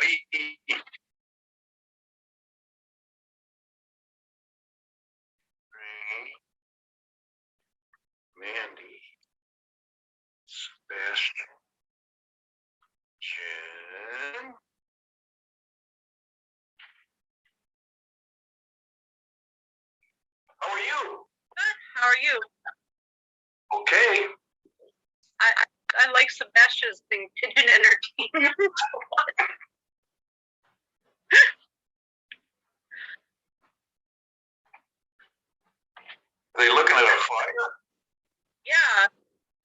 Mandy. Mandy. Sebastian. Jen. How are you? Good. How are you? Okay. I like Sebastian's thing, Pigeon Entertainment. Are they looking at a fire? Yeah.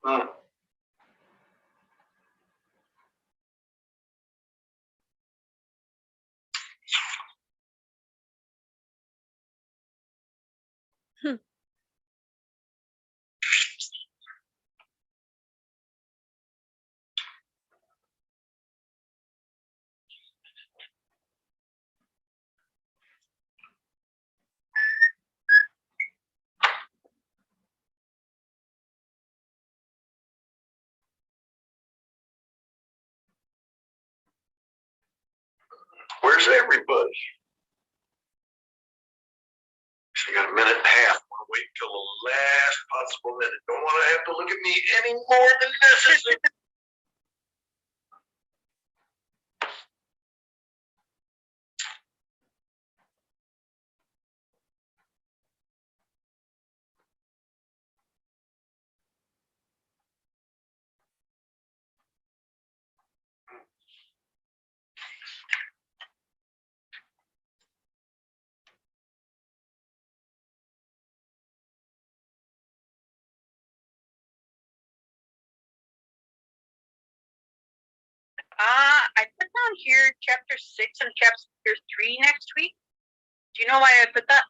Hmm. Where's everybody? I got a minute and a half. I want to wait until the last possible minute. Don't want to have to look at me any more than necessary. I put down here chapter 6 and chapter 3 next week. Do you know why I put that?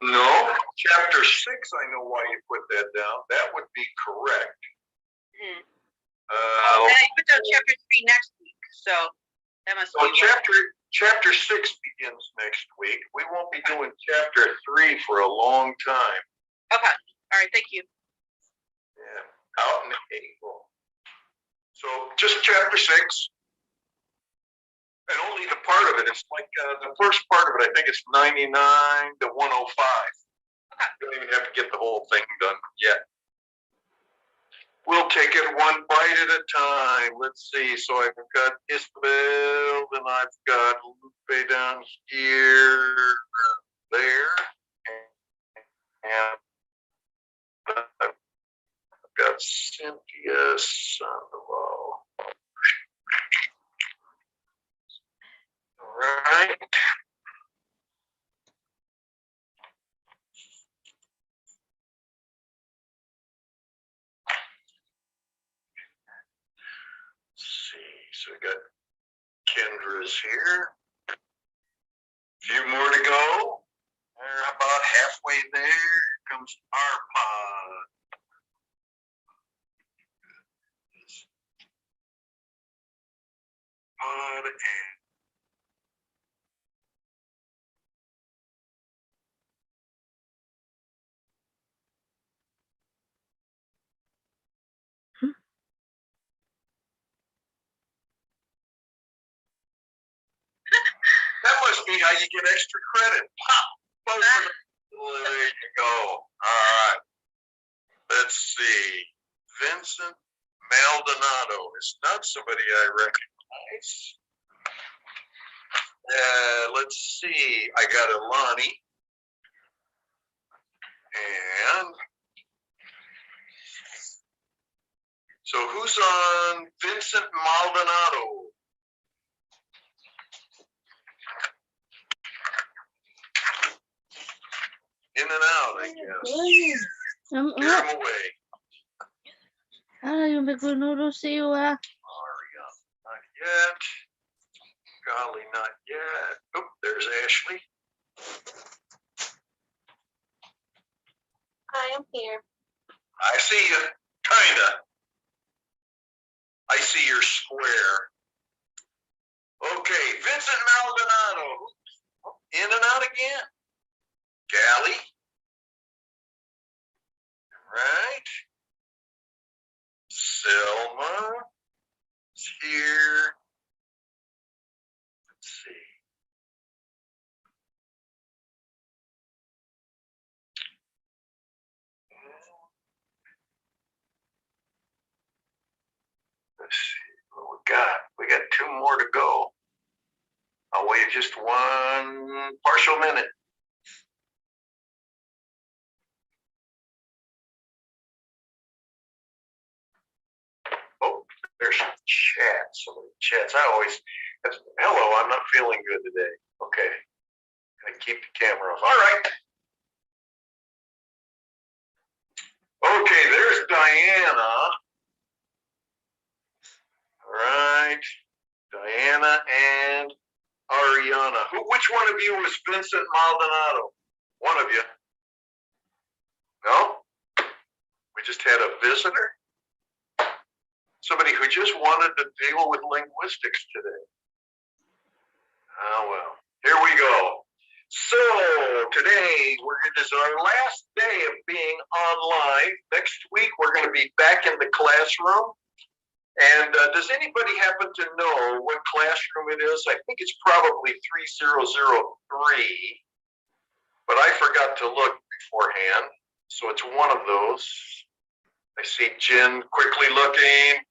No, chapter 6, I know why you put that down. That would be correct. And I put down chapter 3 next week, so that must be chapter 6 begins next week. We won't be doing chapter 3 for a long time. Okay. All right, thank you. Yeah, out in April. So just chapter 6. And only the part of it, it's like the first part of it, I think it's 99 to 105. Okay. You don't even have to get the whole thing done yet. We'll take it one bite at a time. Let's see. So I've got Isabel, and I've got Lupe down here, there, and I've got Cynthia Sandoval. All right. Let's see. So we got Kendra's here. A few more to go. We're about halfway there. Here comes Arpod. Arpod and that must be how you get extra credit. Pop. There you go. All right. Let's see. Vincent Maldonado is not somebody I recognize. Let's see. I got Ilani. And so who's on Vincent Maldonado? In and out, I guess. Get him away. Ay, me conocí, Maria, not yet. Golly, not yet. Oh, there's Ashley. I am here. I see you, kinda. I see your square. Okay, Vincent Maldonado. In and out again. Gally. Right. Selma is here. we got 2 more to go. I'll wait just 1 partial minute. Oh, there's some chats. Some of the chats. Hello, I'm not feeling good today. Okay. Gonna keep the camera off. All right. Okay, there's Diana. All right. Diana and Ariana. Which one of you was Vincent Maldonado? One of you. No? We just had a visitor? Somebody who just wanted to deal with linguistics today. Oh, well. Here we go. So today, this is our last day of being online. Next week, we're going to be back in the classroom. And does anybody happen to know what classroom it is? I think it's probably 3003, but I forgot to look beforehand. So it's one of those. I see Jen quickly looking.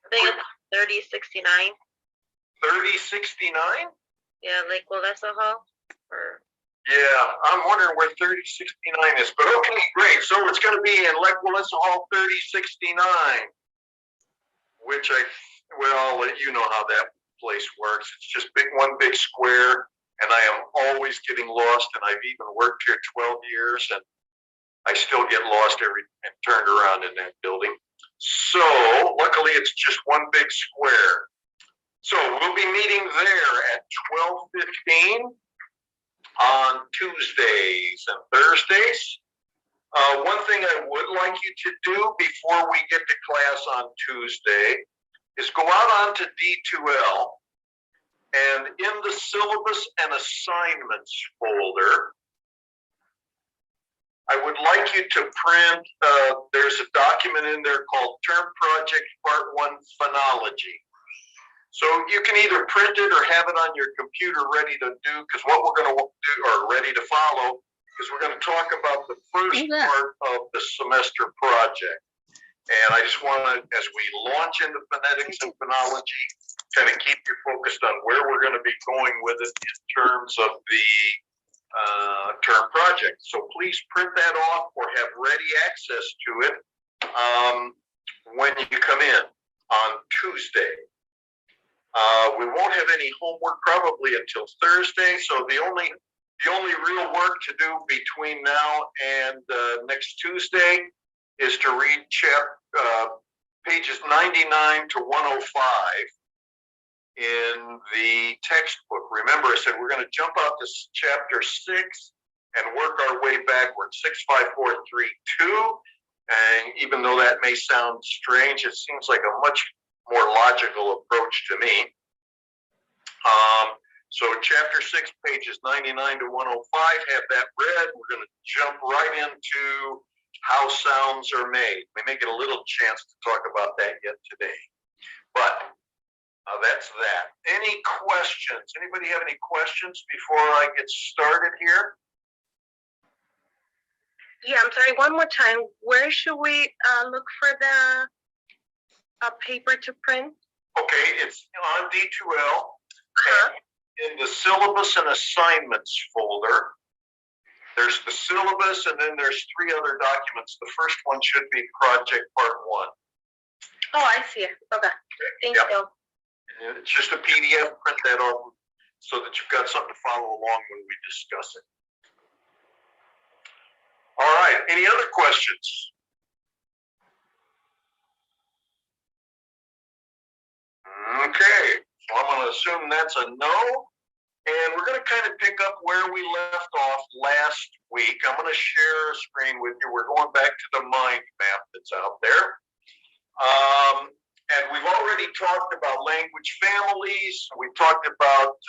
I think it's 3069. 3069? Yeah, Lake Walesso Hall. Or Yeah, I'm wondering where 3069 is, but okay, great. So it's going to be in Lake Walesso Hall 3069, which I'll let you know how that place works. It's just one big square, and I am always getting lost, and I've even worked here 12 years, and I still get lost and turned around in that building. So luckily, it's just one big square. So we'll be meeting there at 12:15 on Tuesdays and Thursdays. One thing I would like you to do before we get to class on Tuesday is go out onto D2L, and in the syllabus and assignments folder, I would like you to print, there's a document in there called Term Project Part 1 Phonology. So you can either print it or have it on your computer ready to do, because what we're going to do, or ready to follow, is we're going to talk about the first part of the semester project. And I just want to, as we launch into phonetics and phonology, kind of keep you focused on where we're going to be going with it in terms of the term project. So please print that off or have ready access to it when you come in on Tuesday. We won't have any homework probably until Thursday. So the only real work to do between now and next Tuesday is to read pages 99 to 105 in the textbook. Remember, I said we're going to jump out to chapter 6 and work our way backwards. 6, 5, 4, 3, 2. And even though that may sound strange, it seems like a much more logical approach to me. So chapter 6, pages 99 to 105, have that read. We're going to jump right into how sounds are made. We may get a little chance to talk about that yet today. But that's that. Any questions? Anybody have any questions before I get started here? yeah, I'm sorry. One more time. Where should we look for the paper to print? Okay, it's on D2L. In the syllabus and assignments folder, there's the syllabus, and then there's 3 other documents. The first one should be Project Part 1. Oh, I see it. Okay. Thank you. And it's just a PDF. Print that off so that you've got something to follow along when we discuss it. All right. Any other questions? Okay. So I'm going to assume that's a no. And we're going to kind of pick up where we left off last week. I'm going to share a screen with you. We're going back to the mind map that's out there. And we've already talked about language families. We talked about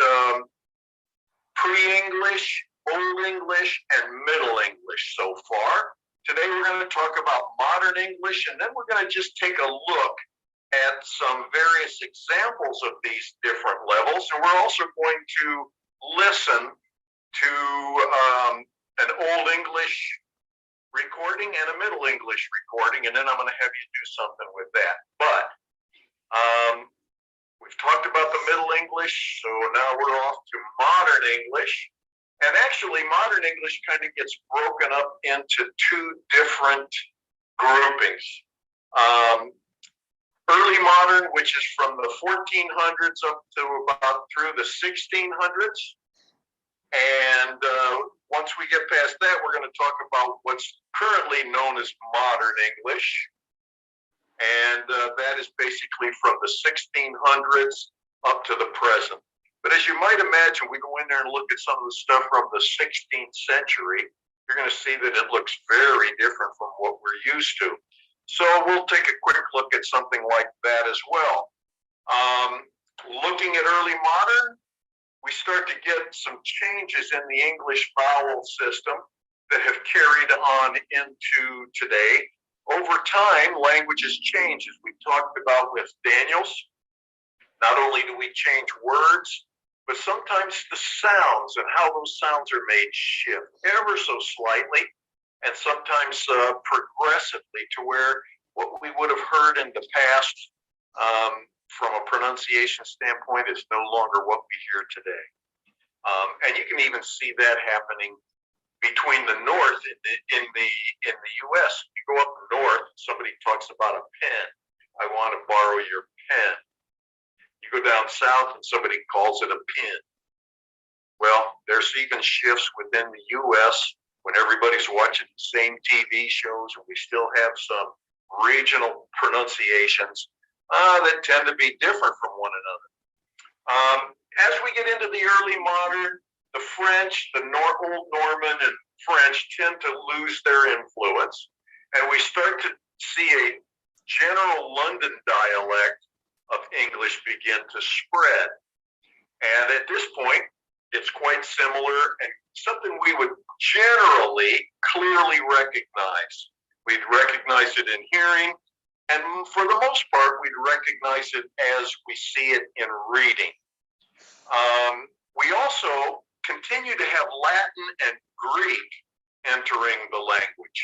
pre-English, Old English, and Middle English so far. Today we're going to talk about Modern English, and then we're going to just take a look at some various examples of these different levels. And we're also going to listen to an Old English recording and a Middle English recording, and then I'm going to have you do something with that. But English, so now we're off to modern English. And actually, modern English kind of gets broken up into two different groupings. Early modern, which is from the 1400s up to about through the 1600s. And once we get past that, we're going to talk about what's currently known as modern English. And that is basically from the 1600s up to the present. But as you might imagine, we go in there and look at some of the stuff from the 16th century, you're going to see that it looks very different from what we're used to. So we'll take a quick look at something like that as well. Looking at early modern, we start to get some changes in the English vowel system that have carried on into today. Over time, languages change, as we talked about with Daniels. Not only do we change words, but sometimes the sounds and how those sounds are made shift ever so slightly, and sometimes progressively to where what we would have heard in the past from a pronunciation standpoint is no longer what we hear today. And you can even see that happening between the north in the U.S. You go up north, somebody talks about a pen. I want to borrow your pen. You go down south and somebody calls it a pin. Well, there's even shifts within the U.S. when everybody's watching the same TV shows, and we still have some regional pronunciations that tend to be different from one another. As we get into the early modern, the French, the Old Norman and French tend to lose their influence, and we start to see a general London dialect of English begin to spread. And at this point, it's quite similar and something we would generally clearly recognize. We'd recognize it in hearing, and for the most part, we'd recognize it as we see it in reading. We also continue to have Latin and Greek entering the language.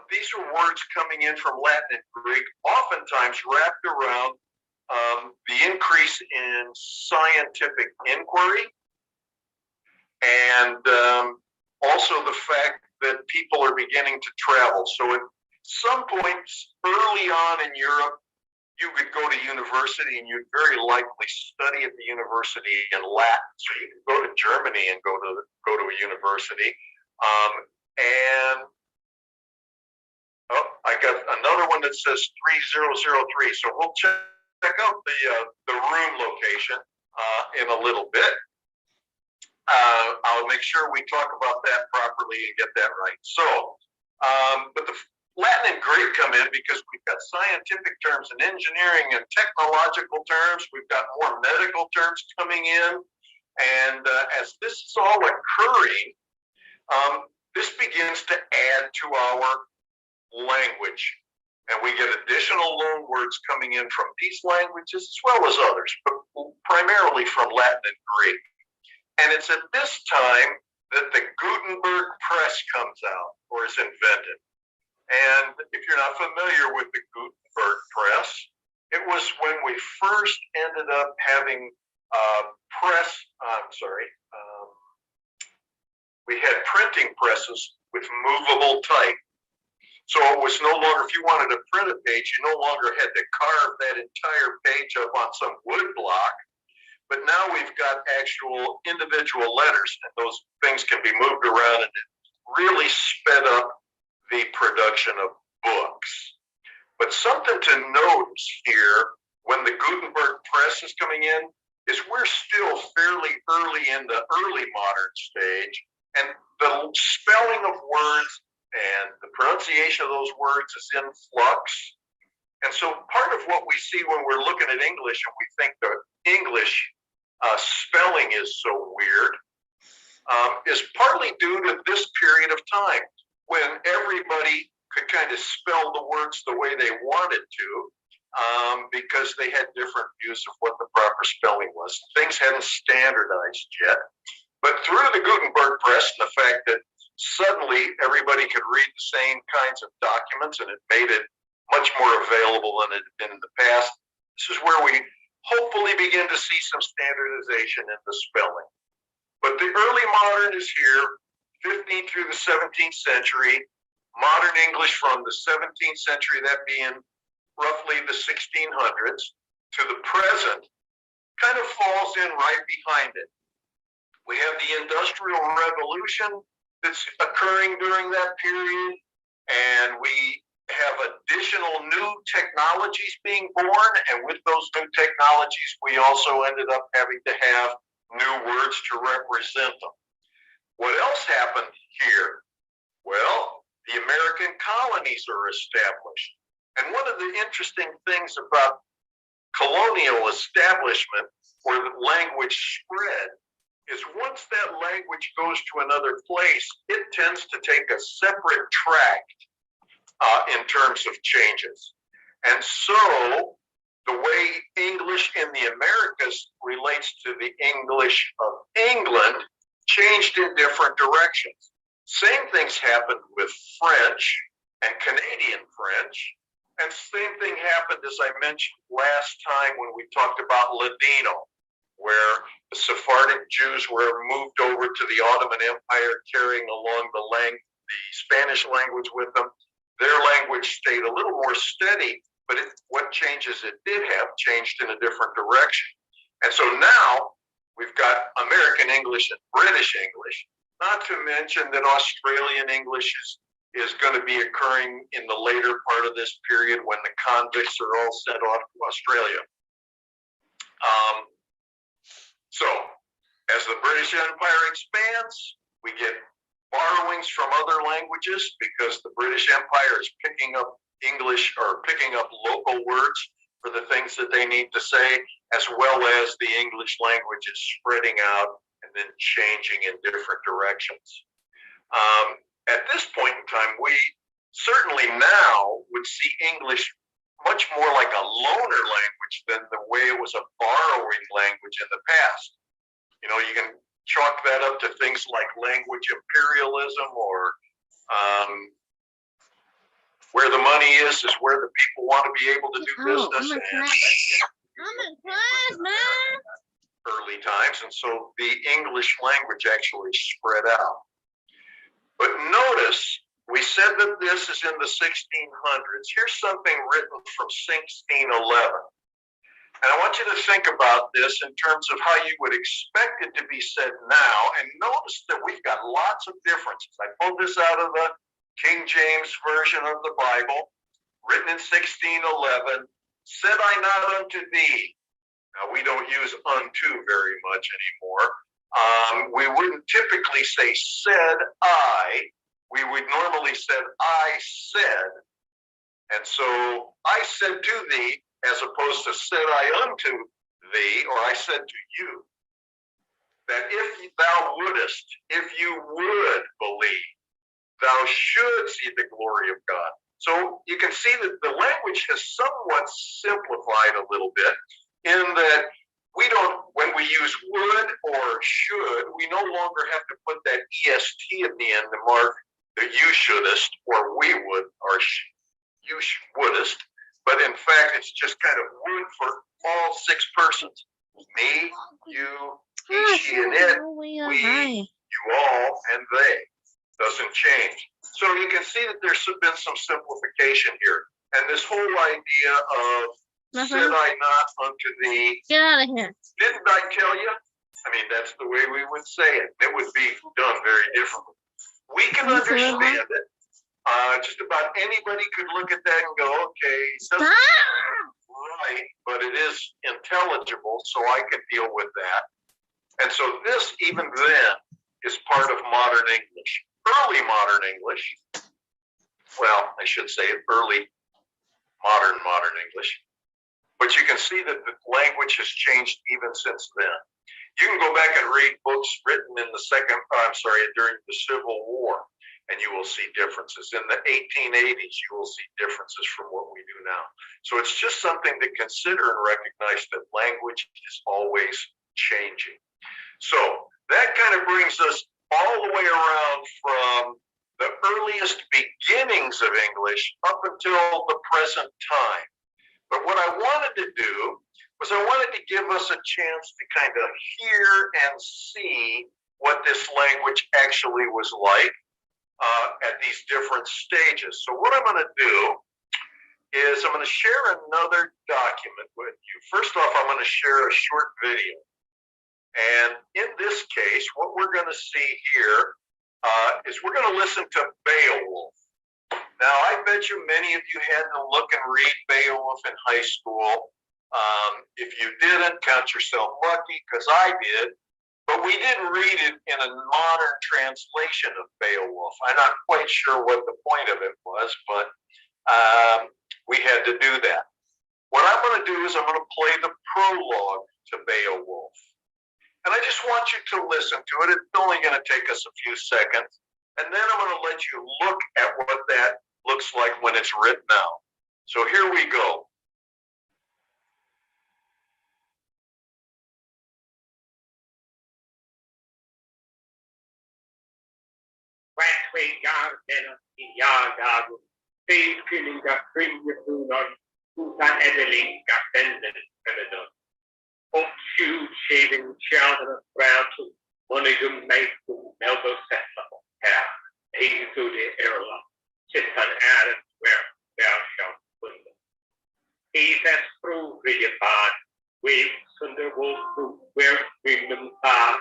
These are words coming in from Latin and Greek, oftentimes wrapped around the increase in scientific inquiry, and also the fact that people are beginning to travel. So at some points early on in Europe, you could go to university and you'd very likely study at the university in Latin. So you could go to Germany and go to a university. And I got another one that says 3003. So we'll check out the room location in a little bit. I'll make sure we talk about that properly and get that right. So, but the Latin and Greek come in because we've got scientific terms and engineering and technological terms. We've got more medical terms coming in. And as this is all occurring, this begins to add to our language. And we get additional loan words coming in from these languages as well as others, but primarily from Latin and Greek. And it's at this time that the Gutenberg press comes out or is invented. And if you're not familiar with the Gutenberg press, it was when we first ended up having we had printing presses with movable type. So it was no longer, if you wanted to print a page, you no longer had to carve that entire page up on some wood block. But now we've got actual individual letters, and those things can be moved around, and it really sped up the production of books. But something to notice here, when the Gutenberg press is coming in, is we're still fairly early in the early modern stage, and the spelling of words and the pronunciation of those words is in flux. And so part of what we see when we're looking at English and we think the English spelling is so weird is partly due to this period of time when everybody could kind of spell the words the way they wanted to because they had different views of what the proper spelling was. Things hadn't standardized yet. But through the Gutenberg press and the fact that suddenly everybody could read the same kinds of documents and it made it much more available than it had been in the past, this is where we hopefully begin to see some standardization in the spelling. But the early modern is here, 15th through the 17th century. Modern English from the 17th century, that being roughly the 1600s, to the present, kind of falls in right behind it. We have the Industrial Revolution that's occurring during that period, and we have additional new technologies being born, and with those new technologies, we also ended up having to have new words to represent them. What else happened here? Well, the American colonies are established. And one of the interesting things about colonial establishment where the language spread is once that language goes to another place, it tends to take a separate track in terms of changes. And so the way English in the Americas relates to the English of England changed in different directions. Same things happened with French and Canadian French. And same thing happened, as I mentioned last time when we talked about Ladino, where the Sephardic Jews were moved over to the Ottoman Empire carrying along the Spanish language with them. Their language stayed a little more steady, but what changes it did have changed in a different direction. And so now we've got American English and British English, not to mention that Australian English is going to be occurring in the later part of this period when the convicts are all sent off to Australia. So as the British Empire expands, we get borrowings from other languages because the British Empire is picking up English or picking up local words for the things that they need to say, as well as the English language is spreading out and then changing in different directions. At this point in time, we certainly now would see English much more like a loaner language than the way it was a borrowing language in the past. You know, you can chalk that up to things like language imperialism or where the money is where the people want to be able to do business. Early times, and so the English language actually spread out. But notice, we said that this is in the 1600s. Here's something written from 1611. And I want you to think about this in terms of how you would expect it to be said now. And notice that we've got lots of differences. I pulled this out of the King James Version of the Bible, written in 1611. Said I not unto thee. Now, we don't use unto very much anymore. We wouldn't typically say said I. We would normally said I said. And so I said to thee, as opposed to said I unto thee, or I said to you, that if thou wouldest, if you would believe, thou should see the glory of God. So you can see that the language has somewhat simplified a little bit in that we don't, when we use would or should, we no longer have to put that EST at the end to mark the you shouldest or we would or you wouldest. But in fact, it's just kind of would for all six persons. Me, you, he, she, and it, we, you all, and they. Doesn't change. So you can see that there's been some simplification here. And this whole idea of said I not unto thee. Get out of here. Didn't I tell you? I mean, that's the way we would say it. It would be done very differently. We can understand it. Just about anybody could look at that and go, okay, it doesn't sound right, but it is intelligible, so I can deal with that. And so this, even then, is part of modern English. Early modern English, well, I should say early modern English, but you can see that the language has changed even since then. You can go back and read books written in during the Civil War, and you will see differences. In the 1880s, you will see differences from what we do now. So it's just something to consider and recognize that language is always changing. So that kind of brings us all the way around from the earliest beginnings of English up until the present time. But what I wanted to do was was I wanted to give us a chance to kind of hear and see what this language actually was like at these different stages. So what I'm going to do is I'm going to share another document with you. First off, I'm going to share a short video. And in this case, what we're going to see here is we're going to listen to Beowulf. Now, I bet you many of you had to look and read Beowulf in high school. If you didn't, count yourself lucky, because I did. But we didn't read it in a modern translation of Beowulf. I'm not quite sure what the point of it was, but we had to do that. What I'm going to do is I'm going to play the prologue to Beowulf. And I just want you to listen to it. It's only going to take us a few seconds. And then I'm going to let you look at what that looks like when it's written out. So here we go. Shaving children around to one of them make the mellow settle hair. He to the airlock, sit on Adam where thou shalt put them. He that through the bad, waves under wolf who where bring them far,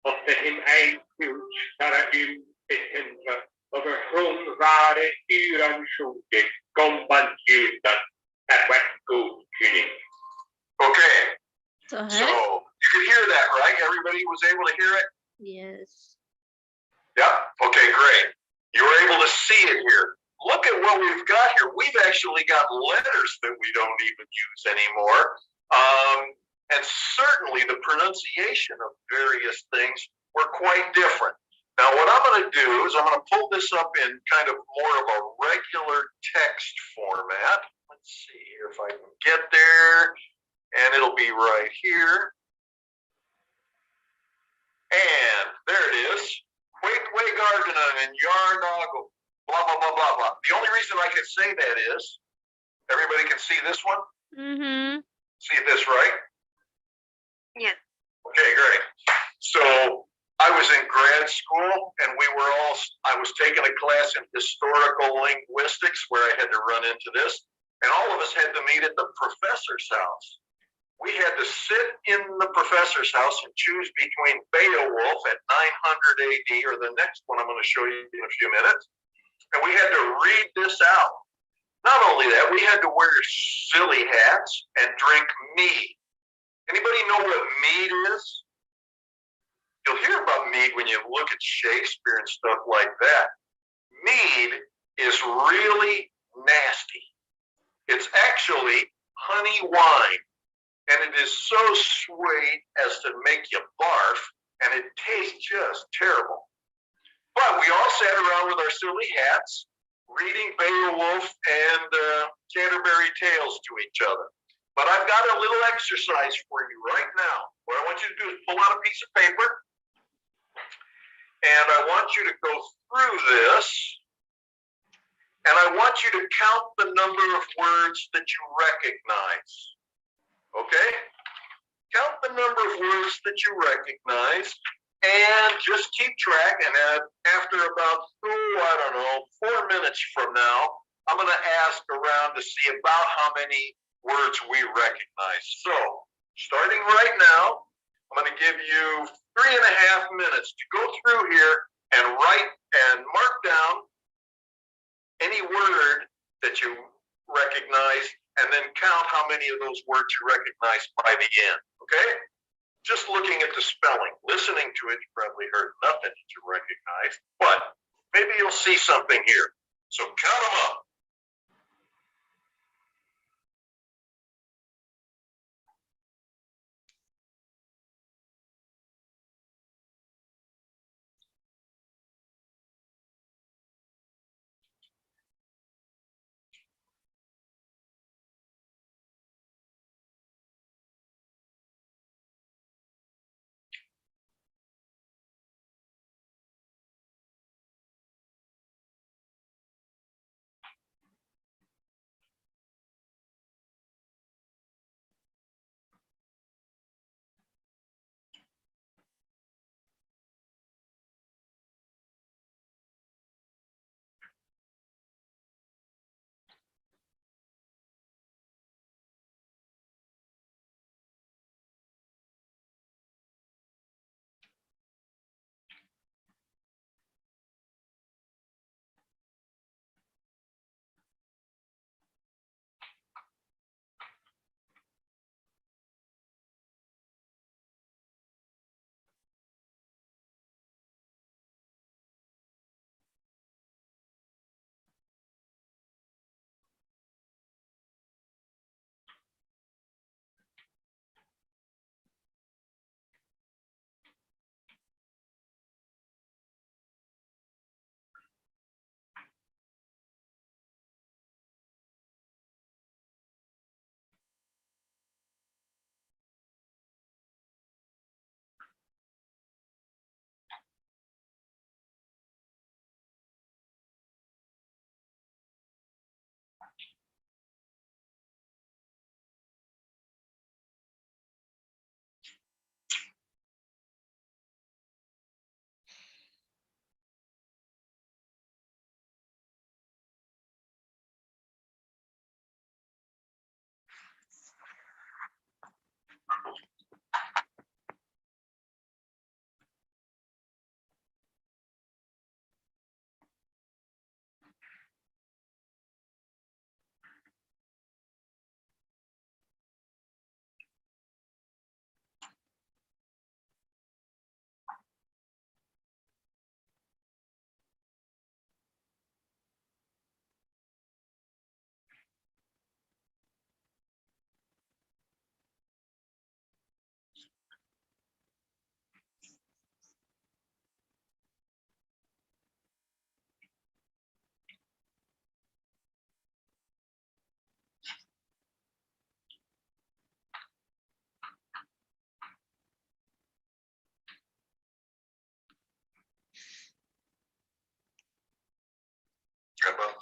of the him a huge that I do it over home rare Iran shooting, gumban judan, at what good tuning. Okay. So, So you could hear that, right? Everybody was able to hear it? yes. Yeah. Okay, great. You were able to see it here. Look at what we've got here. We've actually got letters that we don't even use anymore. And certainly the pronunciation of various things were quite different. Now, what I'm going to do is I'm going to pull this up in kind of more of a regular text format. Let's see here if I can get there. And it'll be right here. And there it is. Quakeway Gardenon and Yarnago. Blah, blah, blah, blah, blah. The only reason I can say that is, everybody can see this one? Mm-hmm. See this, right? Yeah. Okay, great. So I was in grad school and I was taking a class in historical linguistics where I had to run into this. And all of us had to meet at the professor's house. We had to sit in the professor's house and choose between Beowulf at 900 AD or the next one I'm going to show you in a few minutes. And we had to read this out. Not only that, we had to wear silly hats and drink mead. Anybody know what mead is? You'll hear about mead when you look at Shakespeare and stuff like that. Mead is really nasty. It's actually honey wine. And it is so sweet as to make you barf, and it tastes just terrible. But we all sat around with our silly hats, reading Beowulf and Canterbury Tales to each other. But I've got a little exercise for you right now. What I want you to do is pull out a piece of paper, and I want you to go through this, and I want you to count the number of words that you recognize. Okay? Count the number of words that you recognize and just keep track. And after about, 4 minutes from now, I'm going to ask around to see about how many words we recognize. So, starting right now, I'm going to give you 3.5 minutes to go through here and write and mark down any word that you recognize, and then count how many of those words you recognize by the end, okay? Just looking at the spelling, listening to it, you probably heard nothing that you recognize, but maybe you'll see something here. So count them up.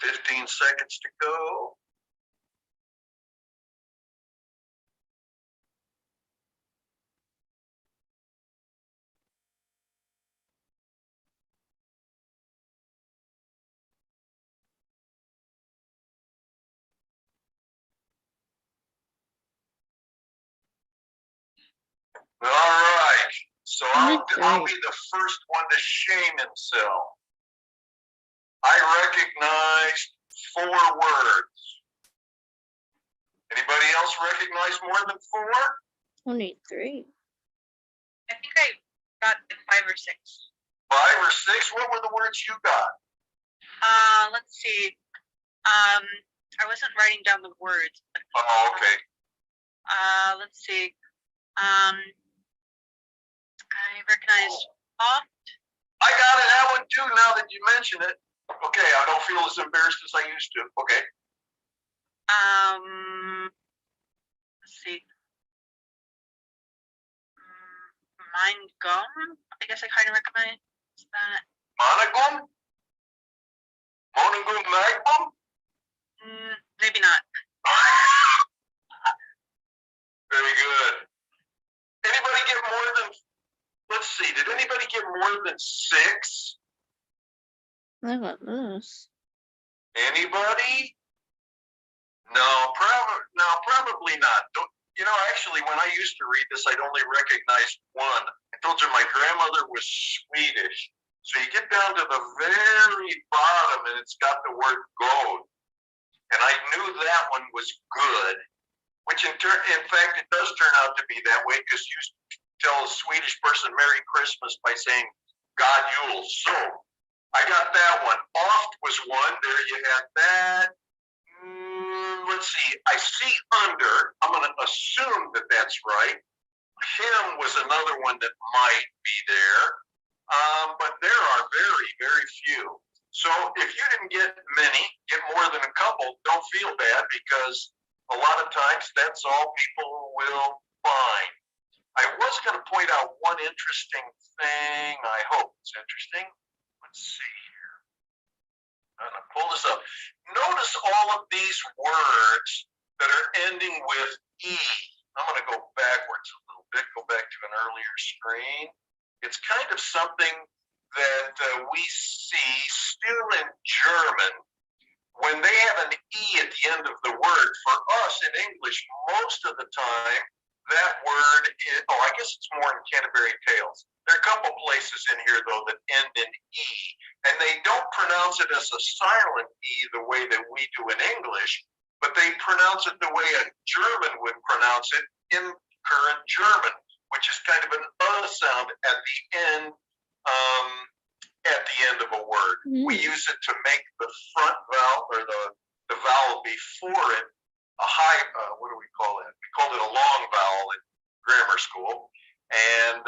15 seconds to go. All right, so I'll be the first one to shame himself. I recognized 4 words. Anybody else recognize more than 4? Only 3. I think I got like 5 or 6. 5 or 6? What were the words you got? Let's see. I wasn't writing down the words. Oh, okay. Let's see. I recognized off. I got it, that one too, now that you mention it. Okay, I don't feel as embarrassed as I used to. Okay. Let's see. Mind gum. I guess I kind of recognize that. Monogum? Monogum magnum? Maybe not. Very good. Anybody get more than, let's see, did anybody get more than 6? I got this. Anybody? No, probably not. You know, actually, when I used to read this, I'd only recognize 1. I told you my grandmother was Swedish. So you get down to the very bottom and it's got the word gold. And I knew that one was good, which in fact, it does turn out to be that way because you tell a Swedish person Merry Christmas by saying God Yule. So I got that one. Oft was 1. There you have that. Let's see. I see under. I'm going to assume that that's right. Him was another one that might be there. But there are very, very few. So if you didn't get many, get more than a couple, don't feel bad because a lot of times that's all people will find. I was going to point out one interesting thing. I hope it's interesting. Let's see here. I'm going to pull this up. Notice all of these words that are ending with E. I'm going to go backwards a little bit, go back to an earlier screen. It's kind of something that we see still in German when they have an E at the end of the word. For us in English, most of the time, that word is, I guess it's more in Canterbury Tales. There are a couple places in here, though, that end in E, and they don't pronounce it as a silent E the way that we do in English, but they pronounce it the way a German would pronounce it in current German, which is kind of an sound at the end of a word. We use it to make the front vowel or the vowel before it a high, what do we call it? We called it a long vowel in grammar school, and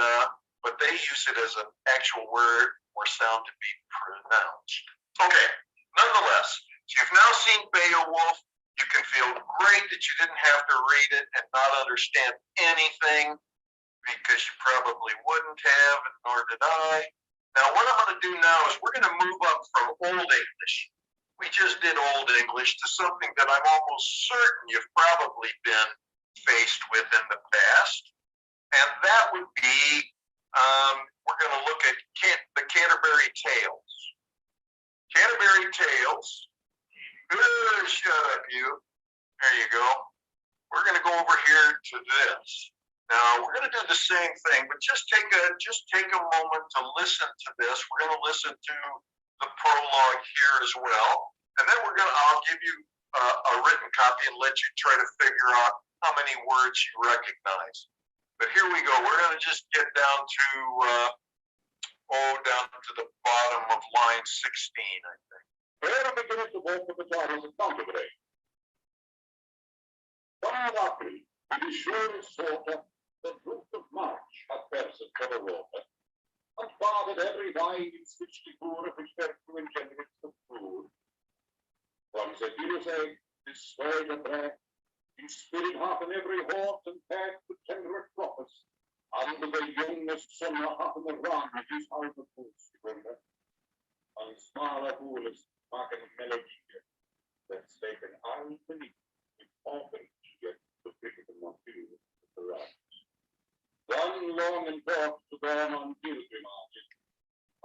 but they use it as an actual word or sound to be pronounced. Okay, nonetheless, you've now seen Beowulf. You can feel great that you didn't have to read it and not understand anything, because you probably wouldn't have, and nor did I. Now, what I'm going to do now is we're going to move up from Old English. We just did Old English to something that I'm almost certain you've probably been faced with in the past, and that would be, we're going to look at the Canterbury Tales. Canterbury Tales. Shut up, you. There you go. We're going to go over here to this. Now, we're going to do the same thing, but just take a moment to listen to this. We're going to listen to the prologue here as well, and then I'll give you a written copy and let you try to figure out how many words you recognize. But here we go. We're going to just get down to the bottom of line 16, I think. Where begins the work of the Daughters of Canterbury? One April, it is sure and sorter, the Duke of March hath persed for the water, and fathered every vine in which the poor of which virtue engenders the food. From the deer's egg, this sway the breath, in spirit half in every horse and pack the tenderest croppers, and the youngest son half in the run of his half the foods to wonder, and smaller foolers maken melodie. long and walks to dawn on pilgrimages,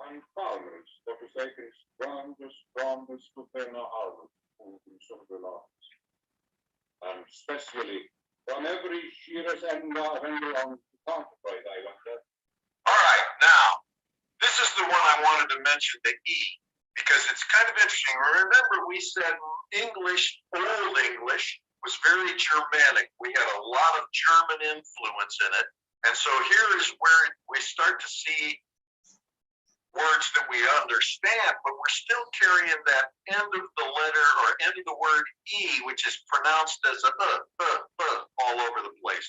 and farmers for forsaking strongest to their harvest food in sundry lands. And especially from every shearer's end of England to contemplate, I wonder. All right, now, this is the one I wanted to mention, the E, because it's kind of interesting. Remember, we said English, Old English, was very Germanic. We had a lot of German influence in it. And so here is where we start to see words that we understand, but we're still carrying that end of the letter or end of the word E, which is pronounced as a all over the place.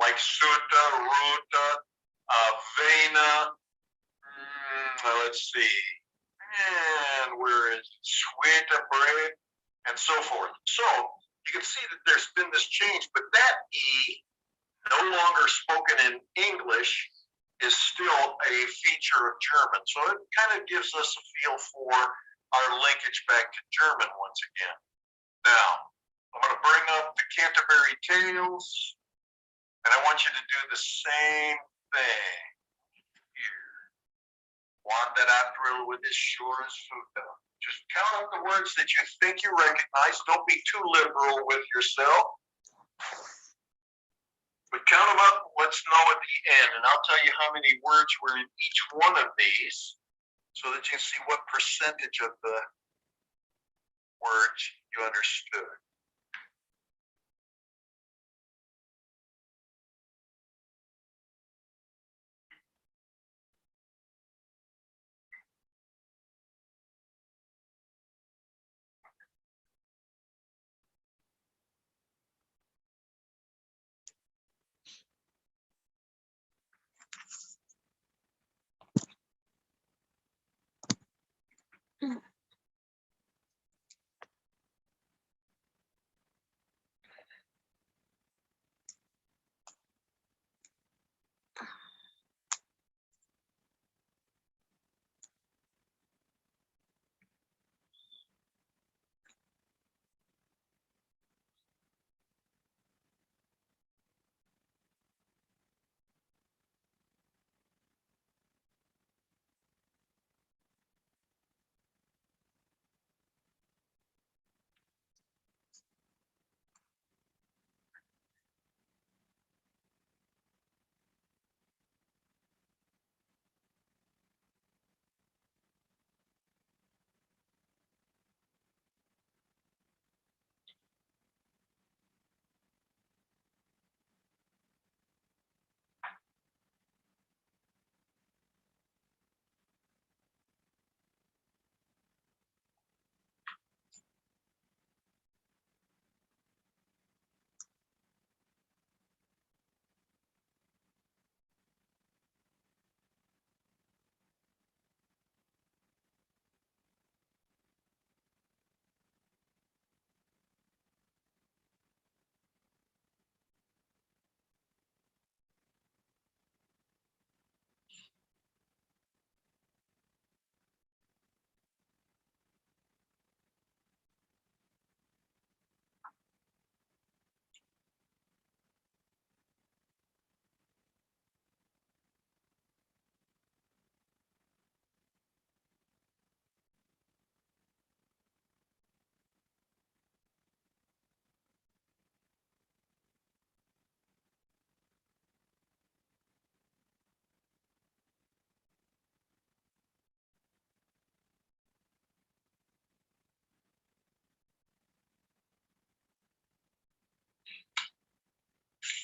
Like suta, ruta, vena, let's see, and we're in sueta, bread, and so forth. So you can see that there's been this change, but that E, no longer spoken in English, is still a feature of German. So it kind of gives us a feel for our linkage back to German once again. Now, I'm going to bring up the Canterbury Tales, and I want you to do the same thing here. Wandered April with his sure as food. Just count up the words that you think you recognize. Don't be too liberal with yourself. But count them up, let's know at the end, and I'll tell you how many words were in each one of these so that you can see what percentage of the words you understood.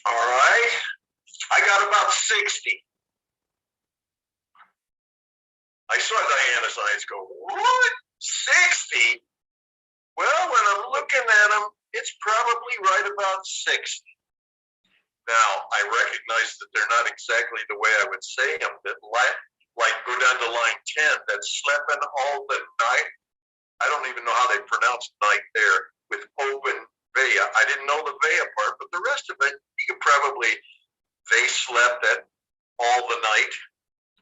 All right, I got about 60. I saw Diana's eyes go, what? 60? Well, when I'm looking at them, it's probably right about 60. Now, I recognize that they're not exactly the way I would say them, but like go down to line 10, that sleeping all the night. I don't even know how they pronounce night there with open vea. I didn't know the vea part, but the rest of it, you could probably, they slept at all the night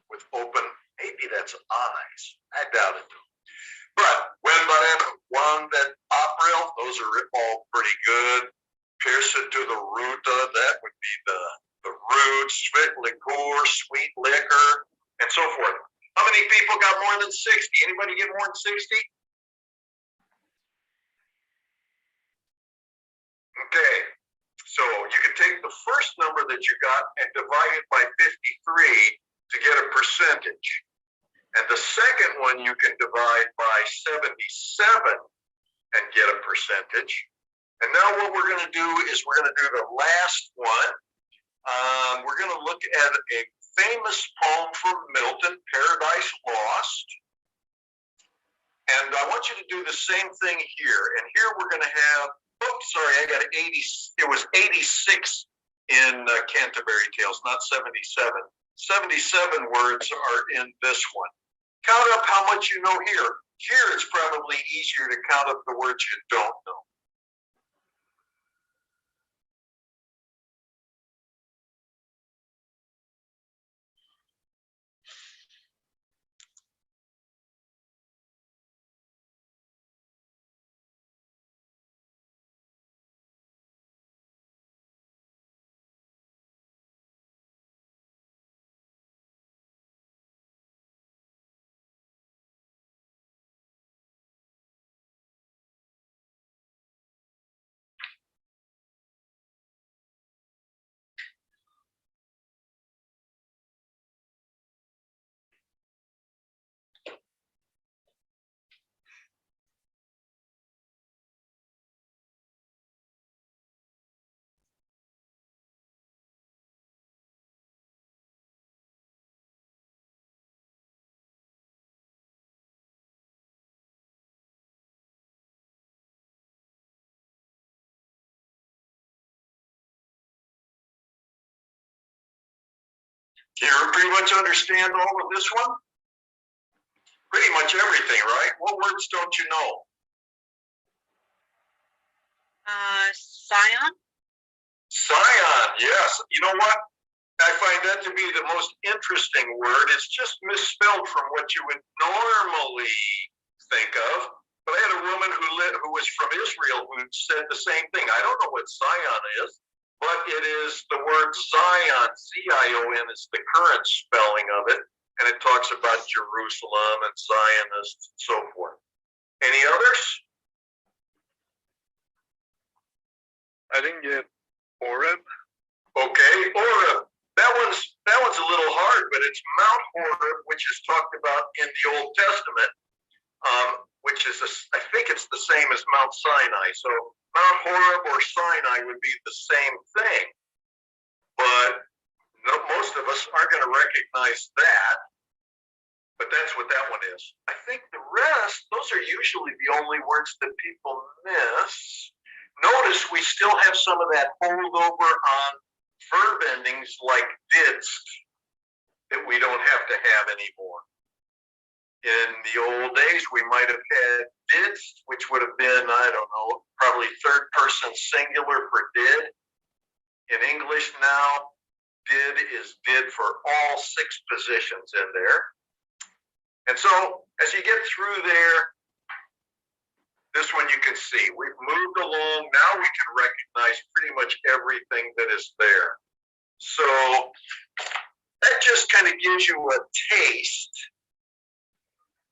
with open, maybe that's eyes. I doubt it. But when one that April, those are all pretty good. Pierce it to the ruta, that would be the the roots, sweet liqueur, sweet liquor, and so forth. How many people got more than 60? Anybody get more than 60? Okay, so you can take the first number that you got and divide it by 53 to get a percentage. And the second one you can divide by 77 and get a percentage. And now what we're going to do is we're going to do the last one. We're going to look at a famous poem from Milton, Paradise Lost. And I want you to do the same thing here. And here we're going to have, oops, sorry, I got 80. It was 86 in Canterbury Tales, not 77. 77 words are in this one. Count up how much you know here. Here it's probably easier to count up the words you don't know. Do you pretty much understand all of this one? Pretty much everything, right? What words don't you know? Scion? Scion, yes. You know what? I find that to be the most interesting word. It's just misspelled from what you would normally think of. But I had a woman who was from Israel who said the same thing. I don't know what Scion is, but it is the word Zion. Z-I-O-N is the current spelling of it. And it talks about Jerusalem and Zionists and so forth. Any others? I didn't get Horeb. Okay, Horeb. That one's a little hard, but it's Mount Horeb, which is talked about in the Old Testament, which is, I think it's the same as Mount Sinai. So Mount Horeb or Sinai would be the same thing, but most of us aren't going to recognize that. But that's what that one is. I think the rest, those are usually the only words that people miss. Notice we still have some of that holdover on verb endings like didst that we don't have to have anymore. In the old days, we might have had didst, which would have been, I don't know, probably third person singular for did. In English now, did is did for all 6 positions in there. And so as you get through there, this one you can see, we've moved along. Now we can recognize pretty much everything that is there. So that just kind of gives you a taste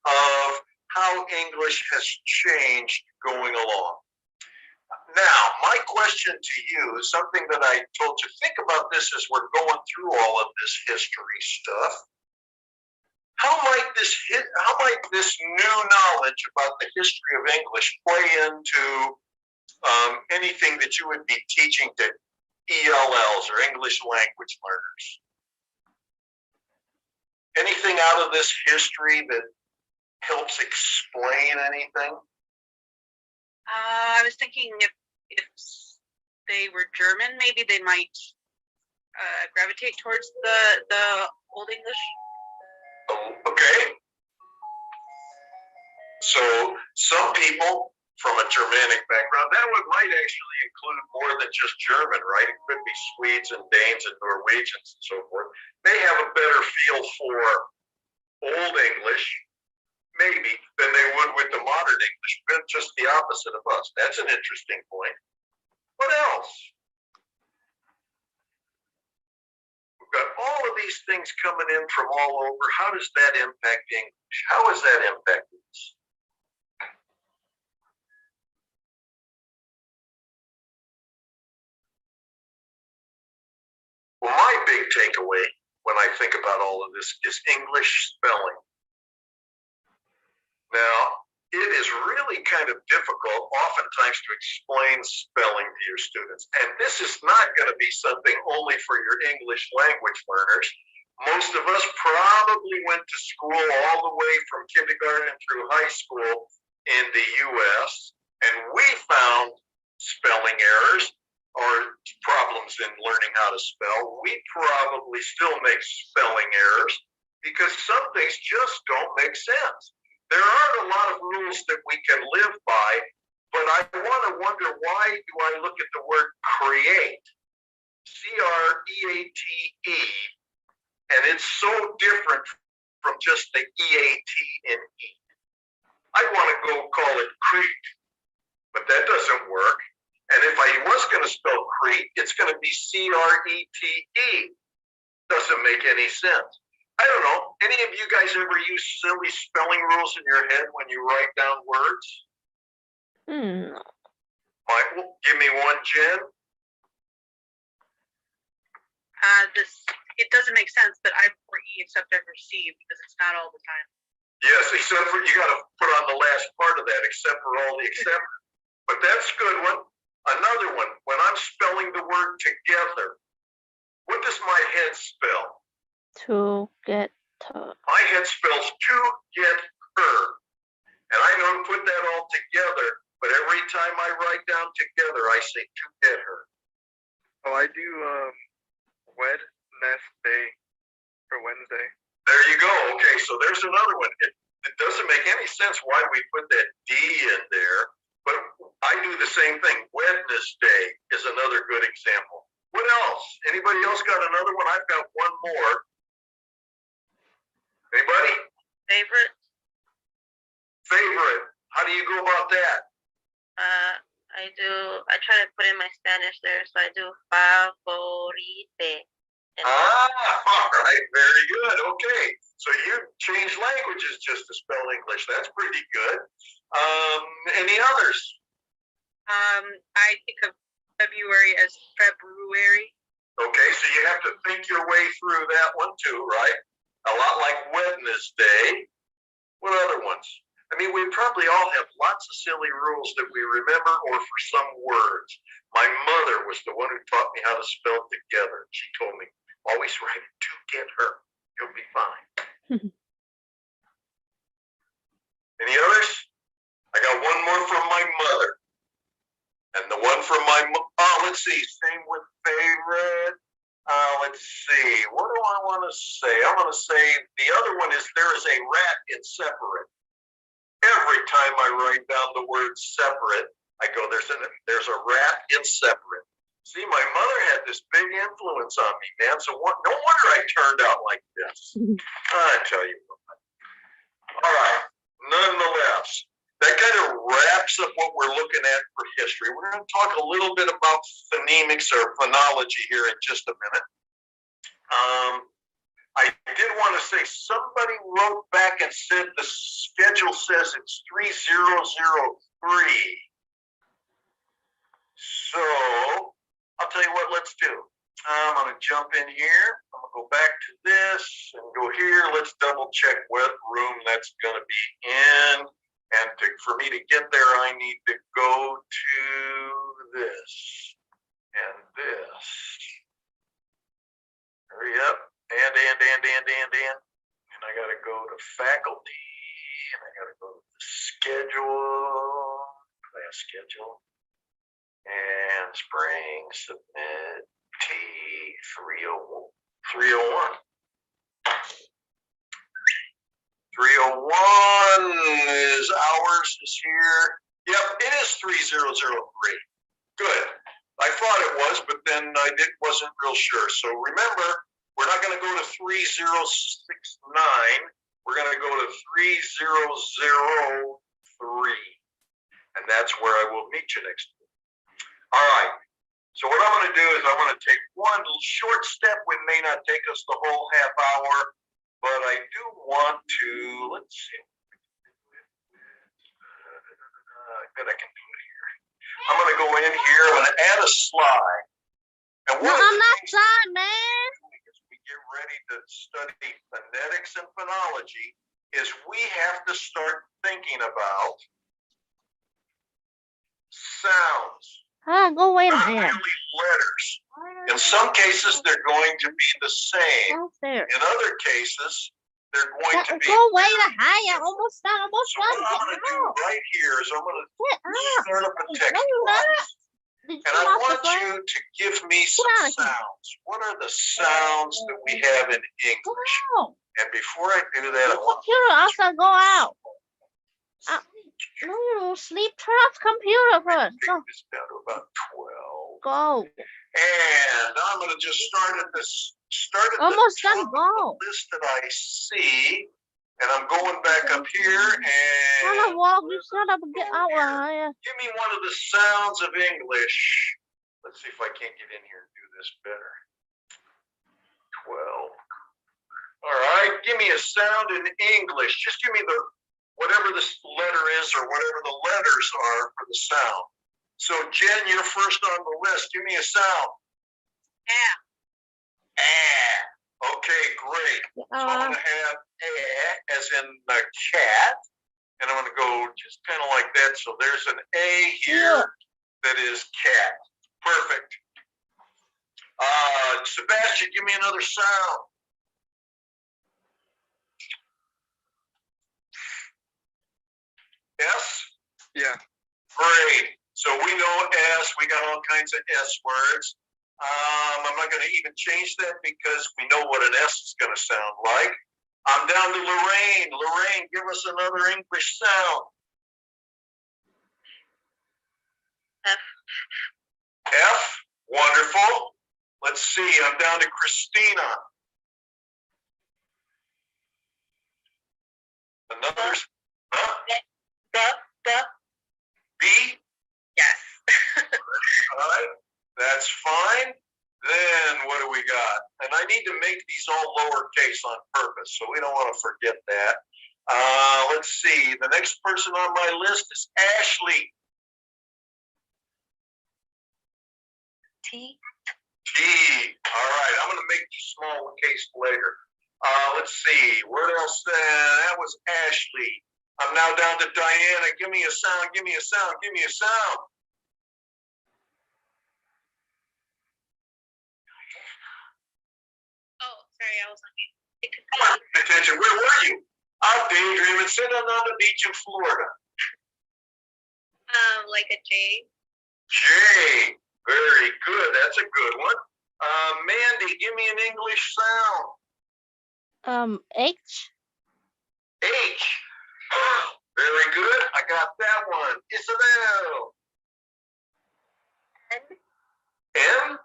of how English has changed going along. Now, my question to you is something that I told you, think about this as we're going through all of this history stuff. How might this new knowledge about the history of English play into anything that you would be teaching to ELLs or English language learners? Anything out of this history that helps explain anything? I was thinking if they were German, maybe they might gravitate towards the Old English. Okay. So some people from a Germanic background, that one might actually include more than just German, right? It could be Swedes and Danes and Norwegians and so forth. They have a better feel for Old English, maybe, than they would with the modern English, but just the opposite of us. That's an interesting point. What else? these things coming in from all over, how does that impact English? How is that impacting us? Well, my big takeaway when I think about all of this is English spelling. Now, it is really kind of difficult oftentimes to explain spelling to your students. And this is not going to be something only for your English language learners. Most of us probably went to school all the way from kindergarten through high school in the US, and we found spelling errors or problems in learning how to spell. We probably still make spelling errors because some things just don't make sense. There aren't a lot of rules that we can live by, but I want to wonder, why do I look at the word create, C-R-E-A-T-E, and it's so different from just the E-A-T and E. I want to go call it Crete, but that doesn't work. And if I was going to spell Crete, it's going to be C-R-E-T-E. Doesn't make any sense. I don't know. Any of you guys ever use silly spelling rules in your head when you write down words? No. Michael, give me one, Jen. It doesn't make sense, but I prefer E except I receive because it's not all the time. Yes, except for you got to put on the last part of that, except for all the except. But that's a good one. Another one. When I'm spelling the word together, what does my head spell? My head spells to get her. And I don't put that all together, but every time I write down together, I say to get her. Oh, I do Wednesday for Wednesday. There you go. Okay, so there's another one. It doesn't make any sense why we put that D in there, but I do the same thing. Wednesday is another good example. What else? Anybody else got another one? I've got one more. Anybody? Favorite? Favorite. How do you go about that? I try to put in my Spanish there, so I do favorite. All right, very good. Okay, so you change languages just to spell English. That's pretty good. Any others? I think of February as February. Okay, so you have to think your way through that one too, right? A lot like Wednesday. What other ones? I mean, we probably all have lots of silly rules that we remember, or for some words. My mother was the one who taught me how to spell together. She told me, always write it to get her. You'll be fine. Any others? I got one more from my mother. And the one from let's see, same with favorite. Let's see, what do I want to say? I'm going to say the other one is there is a rat in separate. Every time I write down the word separate, I go, there's a rat in separate. See, my mother had this big influence on me, man. So no wonder I turned out like this. I tell you what. All right, nonetheless, that kind of wraps up what we're looking at for history. We're going to talk a little bit about phonemics or phonology here in just a minute. I did want to say, somebody wrote back and said the schedule says it's 3003. So I'll tell you what, let's do. I'm going to jump in here. I'm going to go back to this and go here. Let's double check what room that's going to be in. And for me to get there, I need to go to this and this. Hurry up. And I got to go to faculty, and I got to go to the schedule, class schedule, and spring submit T301. 301 is hours is here. Yep, it is 3003. Good. I thought it was, but then I wasn't real sure. So remember, we're not going to go to 3069. We're going to go to 3003. And that's where I will meet you next week. All right. So what I'm going to do is I'm going to take one little short step, which may not take us the whole half hour, but I do want to, let's see. I bet I can do it here. I'm going to go in here. I'm going to add a slide. And No, one of I'm the not things done, man. as we get ready to study phonetics and phonology is we have to start thinking about sounds, Go wait a not minute. really letters. In some cases, they're going to be the same. Downstairs. In other cases, they're going to be. Go wait a higher. Almost done. Almost So what done. I'm going to do right here is I'm going to Get out. start up a text No, you're box. not. Did And you I lock the want door? you to give me some out of here. sounds. What are the sounds that we have in Go English? out. And before I do that, I The want computer also go out. No, you sleep. Turn off the computer first. to Go. take this down to about 12. Go. And I'm going to just start at Almost the top done. of Go. the list that I see. And I'm going back up here Son of and walk. You shut up and get out of here. give me one of the sounds of English. Let's see if I can't get in here and do this better. 12. All right, give me a sound in English. Just give me whatever this letter is or whatever the letters are for the sound. So Jen, you're first on the list. Give me a sound. Yeah. Ah. Okay, great. So I'm gonna have as in the cat, and I'm gonna go just kind of like that. So there's an A here that is cat. Perfect. Sebastian, give me another sound. S? Yeah. Great. So we know S, we got all kinds of S words. I'm not going to even change that because we know what an S is going to sound like. I'm down to Lorraine. Lorraine, give us another English sound. F. F, wonderful. Let's see, I'm down to Christina. Another, huh? The. B? Yes. All right, that's fine. Then what do we got? And I need to make these all lowercase on purpose, so we don't want to forget that. Let's see, the next person on my list is Ashley. T. T. All right, I'm going to make these small case later. Let's see, what else? That was Ashley. I'm now down to Diana. Give me a sound, give me a sound, give me a sound. Oh, sorry, I was on mute. It could Come on, pay attention. Where were you? I'm daydreaming, sitting on the beach in Florida. like a J. J. Very good. That's a good one. Mandy, give me an English sound. H. H. Very good. I got that one. Isabel. N. N?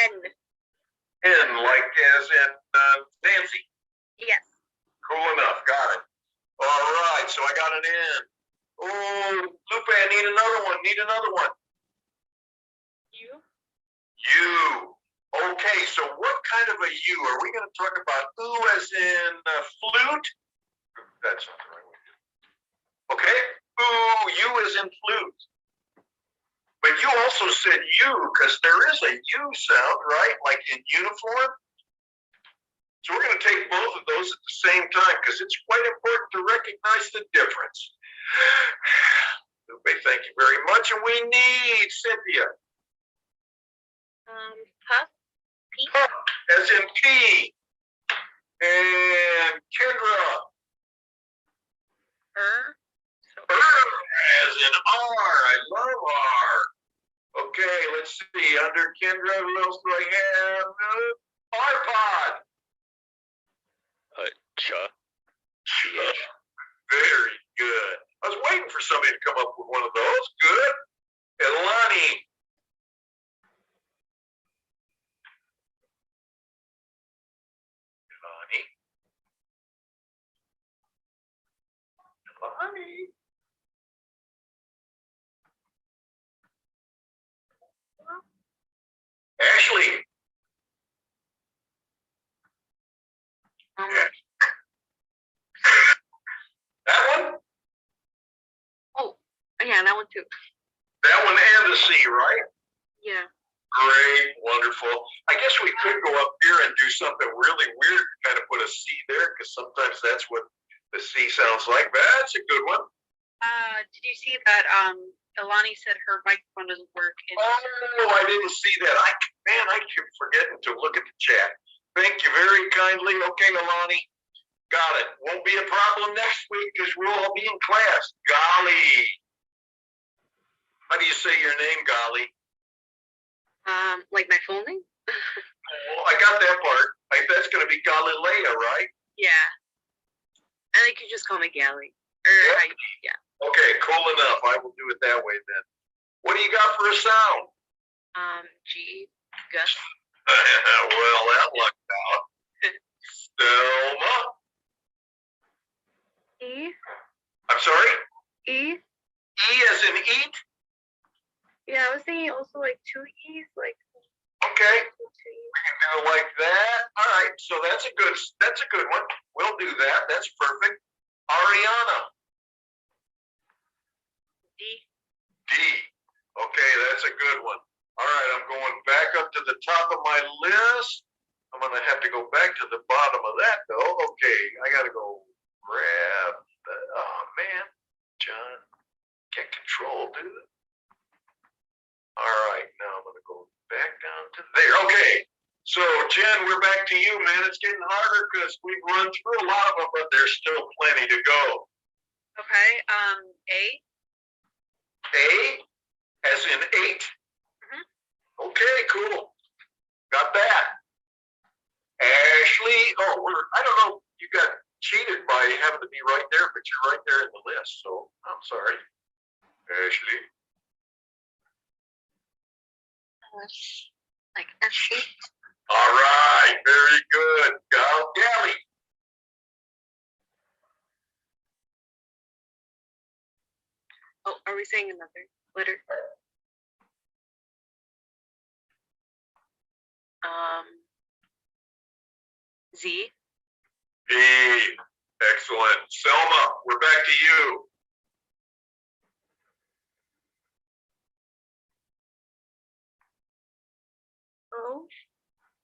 N. N, like as in Nancy. Yes. Cool enough. Got it. All right. So I got an N. Oh, Lupe, I need another one. Need another one. U. U. Okay, so what kind of a U? Are we going to talk about U as in flute? That's not the right way to do it. Okay, U as in flute. But you also said U because there is a U sound, right? Like in uniform. So we're going to take both of those at the same time because it's quite important to recognize the difference. Lupe, thank you very much. And we need Cynthia. Puff. P. As in P. And Kendra. As in R. I love R. Okay, let's see. Under Kendra, who else do I have? R-Pod. Cha. Very good. I was waiting for somebody to come up with one of those. Good. Elani. Elani. one too. That one and the C, right? Yeah. Great, wonderful. I guess we could go up here and do something really weird, kind of put a C there, because sometimes that's what the C sounds like. That's a good one. Did you see that, Alani said her microphone doesn't work? Oh, I didn't see that. I keep forgetting to look at the chat. Thank you very kindly. Okay, Alani. Got it. Won't be a problem next week because we'll all be in class. Golly. How do you say your name, Golly? Like my full name? Oh, I got that part. That's going to be Galilea, right? Yeah. I think you just call me Gally. Yeah. Okay, cool enough. I will do it that way then. What do you got for a sound? G. Gus. Well, that lucked out. Selma. E. I'm sorry? E. E as in eat? Yeah, I was thinking also like 2 E's, like Okay. 2 E's. We can do it like that. All right, so that's a good one. We'll do that. That's perfect. Ariana. D. D. Okay, that's a good one. All right, I'm going back up to the top of my list. I'm going to have to go back to the bottom of that, though. Okay, I got to go grab the, oh, man. John, can't control, do it. All right, now I'm going to go back down to there. Okay, so, Jen, we're back to you, man. It's getting harder because we've run through a lot of them, but there's still plenty to go. Okay, A. A, as in 8? Okay, cool. Got that. Ashley, I don't know, you got cheated by having to be right there, but you're right there in the list, so I'm sorry. Ashley. Like F. All right, very good. Gally. Oh, are we saying another letter? Z. B. Excellent. Selma, we're back to you. O.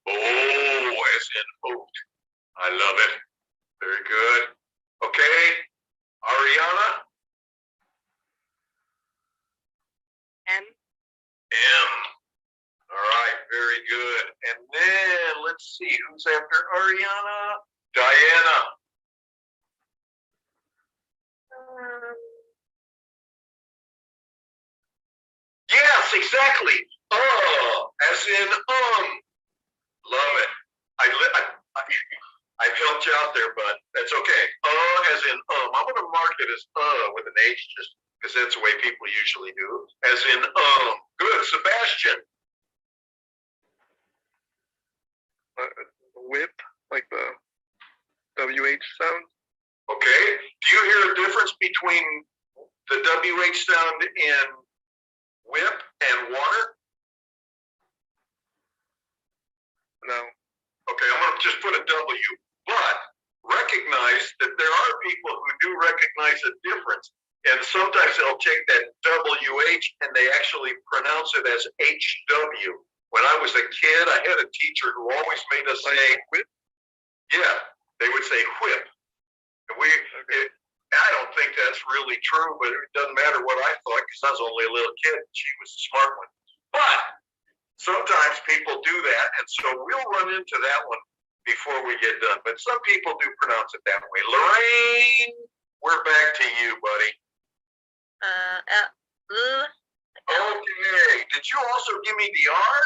Oh, as in oat. I love it. Very good. Okay, Ariana. M. M. All right, very good. And then let's see who's after Ariana. Diana. Yes, exactly. As in Love it. I've helped you out there, bud. That's okay. As in I'm gonna mark it as with an H just because that's the way people usually do. As in Good, Sebastian. Whip, like the WH sound. Okay. Do you hear a difference between the WH sound in whip and water? No. Okay, I'm going to just put a W, but recognize that there are people who do recognize a difference, and sometimes they'll take that WH and they actually pronounce it as HW. When I was a kid, I had a teacher who always made us say whip. Yeah, they would say whip. And I don't think that's really true, but it doesn't matter what I thought because I was only a little kid. She was a smart one. But sometimes people do that, and so we'll run into that one before we get done. But some people do pronounce it that way. Lorraine, we're back to you, buddy. L. Okay. Did you also give me the R?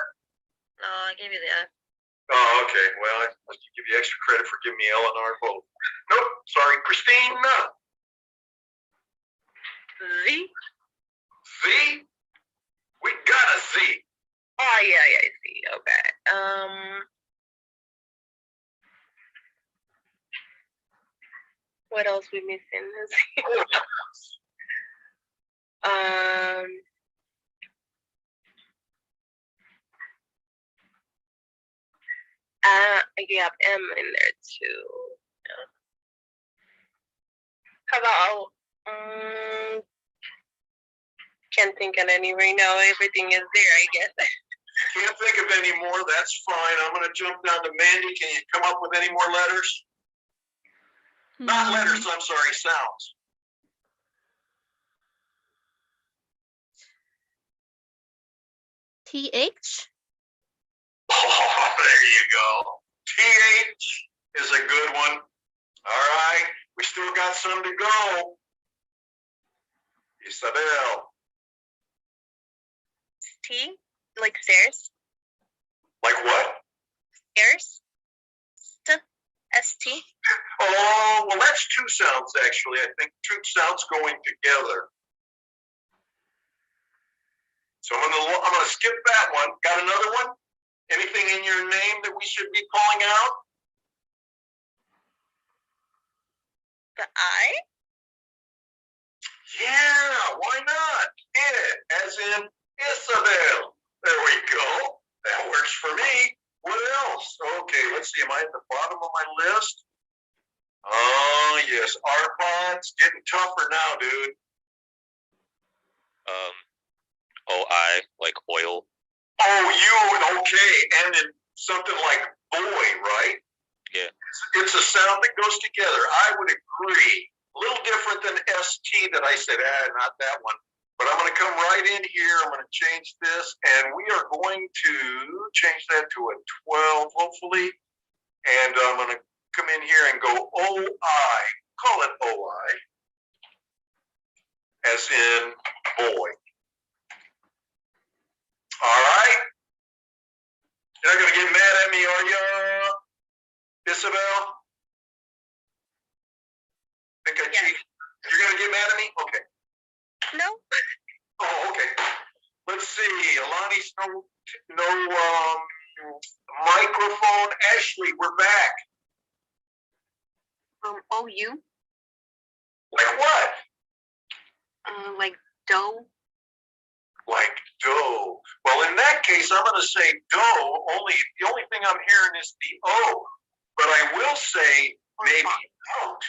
No, I gave you the F. Oh, okay. Well, I must give you extra credit for giving me L and R both. Nope. Sorry, Christine. Z. Z? We got a Z. Oh yeah, I see. Okay. What else we missing? You have M in there too. How about Can't think of any right now. Everything is there, I guess. Can't think of any more, that's fine. I'm gonna jump down to Mandy. Can you come up with any more letters? Not letters, I'm sorry, sounds. TH. Oh, there you go. TH is a good one. All right, we still got some to go. Isabel, T, like stairs. like what? Stairs. ST. Oh, well, that's two sounds, actually. I think two sounds going together. So I'm gonna skip that one. Got another one? Anything in your name that we should be calling out? The I. Yeah, why not? It, as in Isabel. There we go. That works for me. What else? Okay, let's see. Am I at the bottom of my list? Oh, yes. Arpod's getting tougher now, dude. OI, like oil. Oh, you, okay. And then something like boy, right? Yeah. It's a sound that goes together. I would agree. A little different than ST that I said, not that one. But I'm going to come right in here. I'm going to change this, and we are going to change that to a 12, hopefully. And I'm going to come in here and go OI. Call it OI, as in boy. All right. You're not going to get mad at me, are you, Isabel? Think I cheated? You're going to get mad at me? Okay. No. Oh, okay. Let's see. Alani's no microphone. Ashley, we're back. OU, Like what? like dough. Like dough. Well, in that case, I'm going to say dough. The only thing I'm hearing is the O. But I will say maybe out.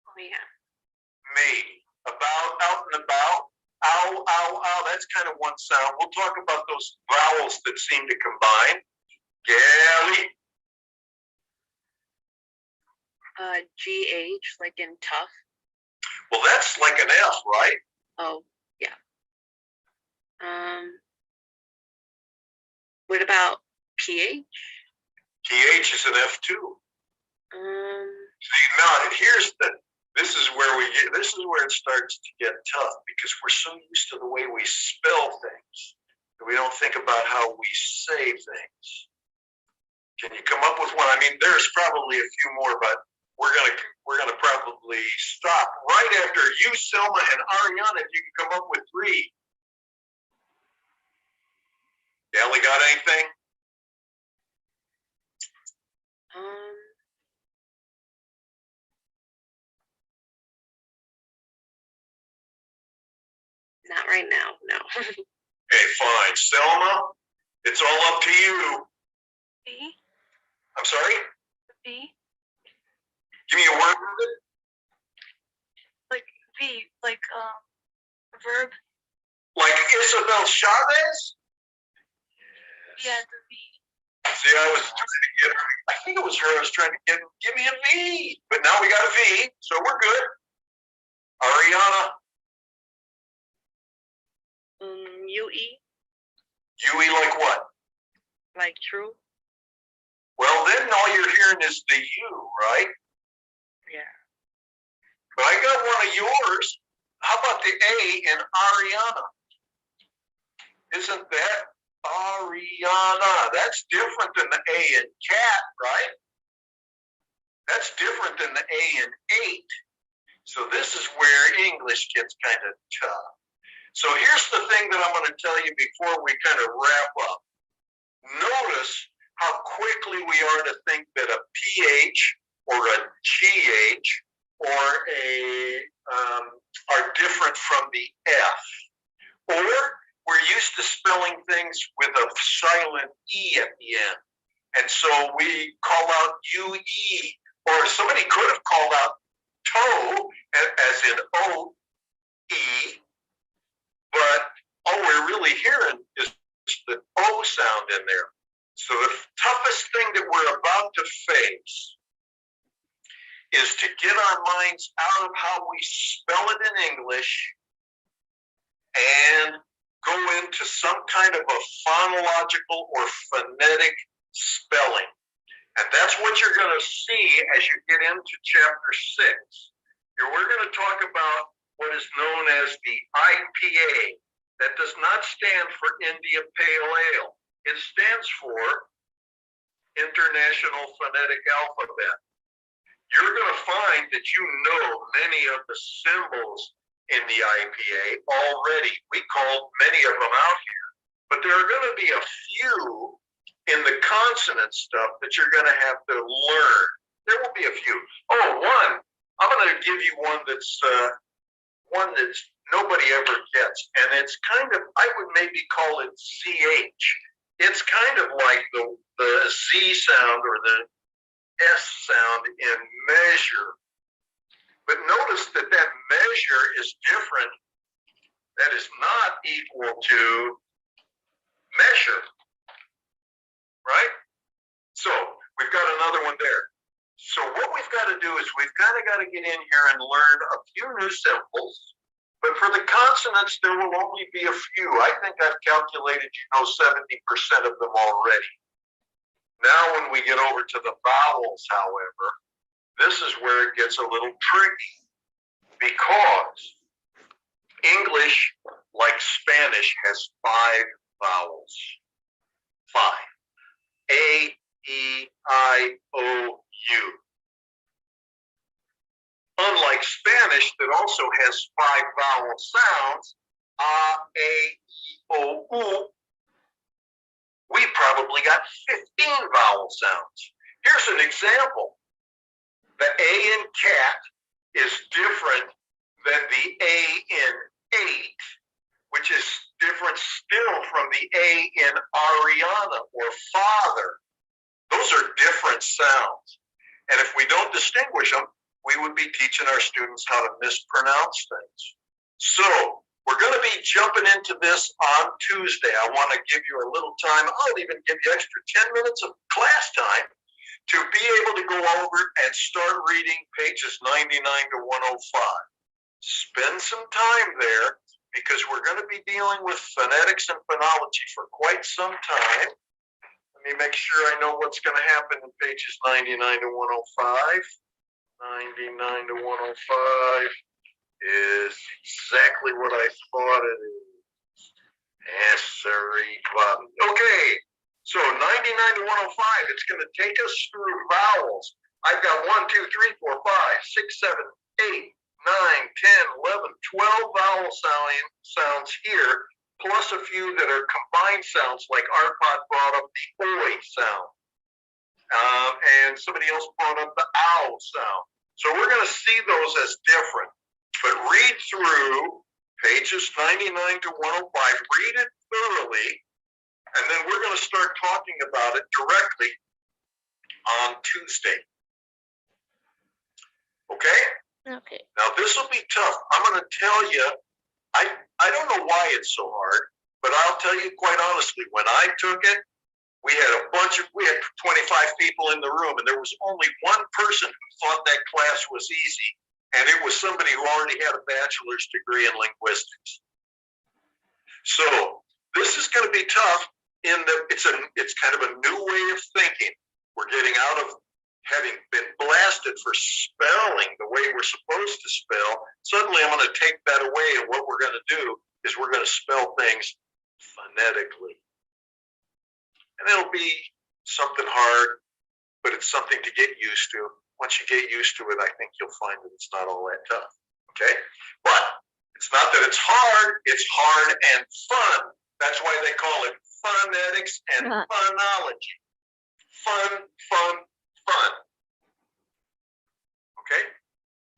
Oh yeah. Maybe. About, out and about. Ow, ow, ow. That's kind of one sound. We'll talk about those vowels that seem to combine. Gally. GH, like in tough. Well, that's like an F, right? Oh, yeah. What about PH? PH is an F too. See, now this is where it starts to get tough because we're so used to the way we spell things that we don't think about how we say things. Can you come up with one? I mean, there's probably a few more, but we're gonna probably stop right after you, Selma, and Ariana. If you can come up with 3. Ellie, got anything? Not right now, no. Okay, fine. Selma, it's all up to you. B. I'm sorry? B. Give me a word with it. Like V. Like verb. Like Isabel Chavez? Yeah, the V. See, I was trying to get her. I think it was her I was trying to get. Give me a V. But now we got a V, so we're good. Ariana? UE, UE like what? like true. Well, then all you're hearing is the U, right? Yeah. But I got one of yours. How about the A in Ariana? Isn't that Ariana? That's different than the A in cat, right? That's different than the A in 8. So this is where English gets kind of tough. So here's the thing that I'm going to tell you before we kind of wrap up. Notice how quickly we are to think that a PH or a GH or are different from the F. Or we're used to spelling things with a silent E at the end. And so we call out UE, or somebody could have called out toe, as in O-E, but all we're really hearing is the O sound in there. So the toughest thing that we're about to face is to get our minds out of how we spell it in English and go into some kind of a phonological or phonetic spelling. And that's what you're going to see as you get into chapter 6. Here we're going to talk about what is known as the IPA. That does not stand for India Pale Ale. It stands for International Phonetic Alphabet. You're going to find that you know many of the symbols in the IPA already. We called many of them out here, but there are going to be a few in the consonant stuff that you're going to have to learn. There will be a few. Oh, one, I'm going to give you one that's nobody ever gets, and it's kind of, I would maybe call it CH. It's kind of like the Z sound or the S sound in measure. But notice that that measure is different. That is not equal to measure, right? So we've got another one there. So what we've got to do is we've got to get in here and learn a few new symbols. But for the consonants, there will only be a few. I think I've calculated, 70% of them already. Now, when we get over to the vowels, however, this is where it gets a little tricky because English, like Spanish, has 5 vowels. 5. A, E, I, O, U. Unlike Spanish, that also has 5 vowel sounds, A, E, O, U, we probably got 15 vowel sounds. Here's an example. The A in cat is different than the A in 8, which is different still from the A in Ariana or father. Those are different sounds. And if we don't distinguish them, we would be teaching our students how to mispronounce things. So we're going to be jumping into this on Tuesday. I want to give you a little time. I'll even give you extra 10 minutes of class time to be able to go over and start reading pages 99 to 105. Spend some time there because we're going to be dealing with phonetics and phonology for quite some time. Let me make sure I know what's going to happen in pages 99 to 105. 99 to 105 is exactly what I thought it is. Okay, so 99 to 105, it's going to take us through vowels. I've got 1, 2, 3, 4, 5, 6, 7, 8, 9, 10, 11, 12 vowel sounds here, plus a few that are combined sounds like Arpad brought up the oi sound. And somebody else brought up the ow sound. So we're going to see those as different. But read through pages 99 to 105, read it thoroughly, and then we're going to start talking about it directly on Tuesday. Okay? Okay. Now this will be tough. I'm going to tell you, I don't know why it's so hard, but I'll tell you quite honestly, when I took it, we had 25 people in the room, and there was only one person who thought that class was easy, and it was somebody who already had a bachelor's degree in linguistics. So this is going to be tough in that it's kind of a new way of thinking. We're getting out of having been blasted for spelling the way we're supposed to spell. Suddenly I'm going to take that away, and what we're going to do is we're going to spell things phonetically. And it'll be something hard, but it's something to get used to. Once you get used to it, I think you'll find that it's not all that tough, okay? But it's not that it's hard and fun. That's why they call it phonetics and phonology. Fun. Okay?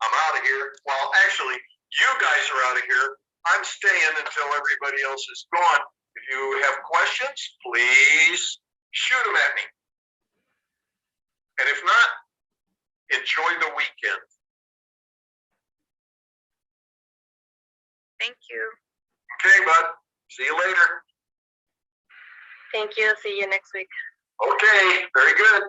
I'm out of here. Well, actually, you guys are out of here. I'm staying until everybody else is gone. If you have questions, please shoot them at me. And if not, enjoy the weekend. Thank you. Okay, bud. See you later. Thank you. See you next week. Okay, very good.